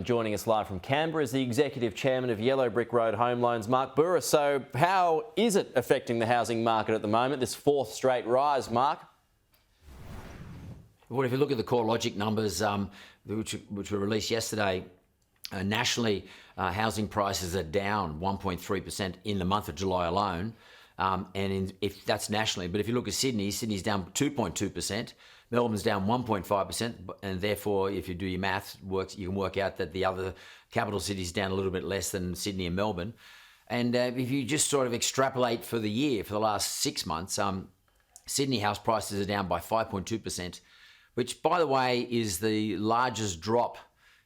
Joining us live from Canberra is the Executive Chairman of Yellow Brick Road Home Loans, Mark Bouris. So how is it affecting the housing market at the moment, this fourth straight rise, Mark? Well, if you look at the core logic numbers, which were released yesterday, nationally, housing prices are down 1.3% in the month of July alone. If that's nationally, but if you look at Sydney, Sydney's down 2.2%. Melbourne's down 1.5%, and therefore, if you do your maths, you can work out that the other capital cities down a little bit less than Sydney and Melbourne. And if you just sort of extrapolate for the year, for the last 6 months, Sydney house prices are down by 5.2%, which, by the way, is the largest drop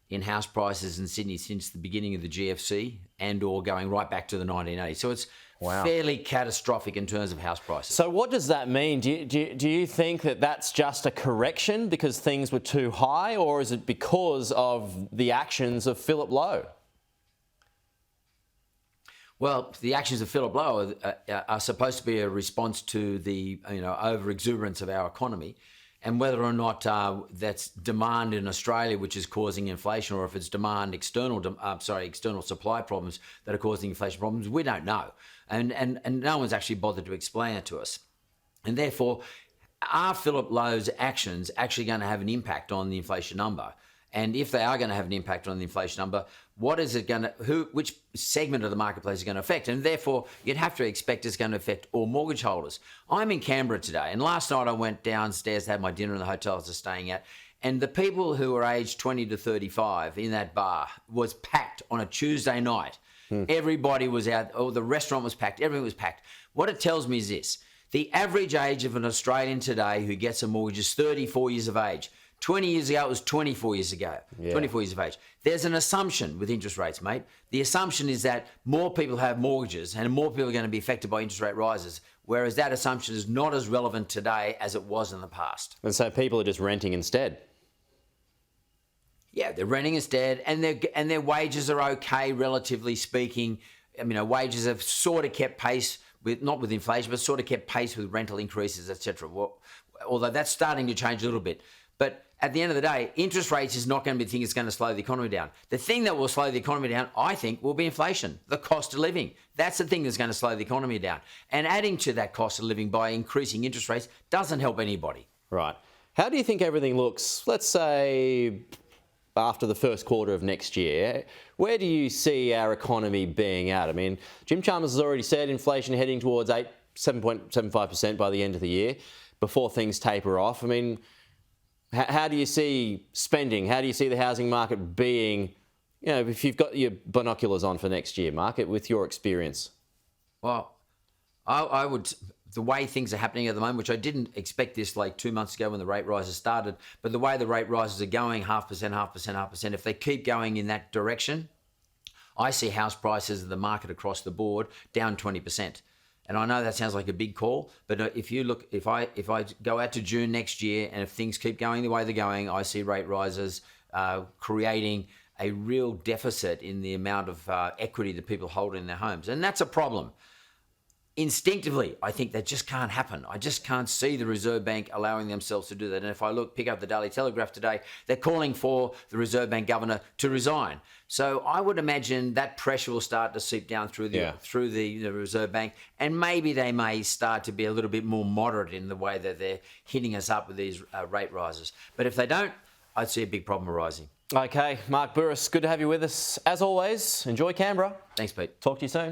in house prices in Sydney since the beginning of the GFC and/or going right back to the 1980s. So it's fairly catastrophic in terms of house prices. So what does that mean? Do you think that that's just a correction because things were too high, or is it because of the actions of Philip Lowe? Well, the actions of Philip Lowe are supposed to be a response to the over-exuberance of our economy, and whether or not that's demand in Australia which is causing inflation, or if it's external supply problems that are causing inflation problems, we don't know. And no one's actually bothered to explain it to us. And therefore, are Philip Lowe's actions actually going to have an impact on the inflation number? And if they are going to have an impact on the inflation number, which segment of the marketplace is going to affect? And therefore, you'd have to expect it's going to affect all mortgage holders. I'm in Canberra today, and last night I went downstairs to have my dinner in the hotel I was staying at, and the people who were aged 20 to 35 in that bar was packed on a Tuesday night. Everybody was out, the restaurant was packed, everything was packed. What it tells me is this: the average age of an Australian today who gets a mortgage is 34 years of age. 20 years ago, it was 24 years ago, 24 years of age. There's an assumption with interest rates, mate. The assumption is that more people have mortgages and more people are going to be affected by interest rate rises, whereas that assumption is not as relevant today as it was in the past. And so people are just renting instead? Yeah, they're renting instead, and their wages are okay, relatively speaking. I mean, wages have sort of kept pace not with inflation, but sort of kept pace with rental increases, etc. Well, although that's starting to change a little bit. But at the end of the day, interest rates is not going to be the thing that's going to slow the economy down. The thing that will slow the economy down, I think, will be inflation, the cost of living. That's the thing that's going to slow the economy down. And adding to that cost of living by increasing interest rates doesn't help anybody. Right. How do you think everything looks, let's say, after the first quarter of next year? Where do you see our economy being at? I mean, Jim Chalmers has already said inflation heading towards 7.75% by the end of the year before things taper off. I mean, how do you see spending? How do you see the housing market being, if you've got your binoculars on for next year, Mark, with your experience? Well, I would, the way things are happening at the moment, which I didn't expect this like 2 months ago when the rate rises started, but the way the rate rises are going, 0.5%, if they keep going in that direction, I see house prices of the market across the board down 20%. And I know that sounds like a big call, but if I go out to June next year, and if things keep going the way they're going, I see rate rises creating a real deficit in the amount of equity that people hold in their homes. And that's a problem. Instinctively, I think that just can't happen. I just can't see the Reserve Bank allowing themselves to do that. And if I pick up the Daily Telegraph today, they're calling for the Reserve Bank governor to resign. So I would imagine that pressure will start to seep down through the Reserve Bank, and maybe they may start to be a little bit more moderate in the way that they're hitting us up with these rate rises. But if they don't, I'd see a big problem arising. Okay, Mark Bouris, good to have you with us. As always, enjoy Canberra. Thanks, Pete. Talk to you soon.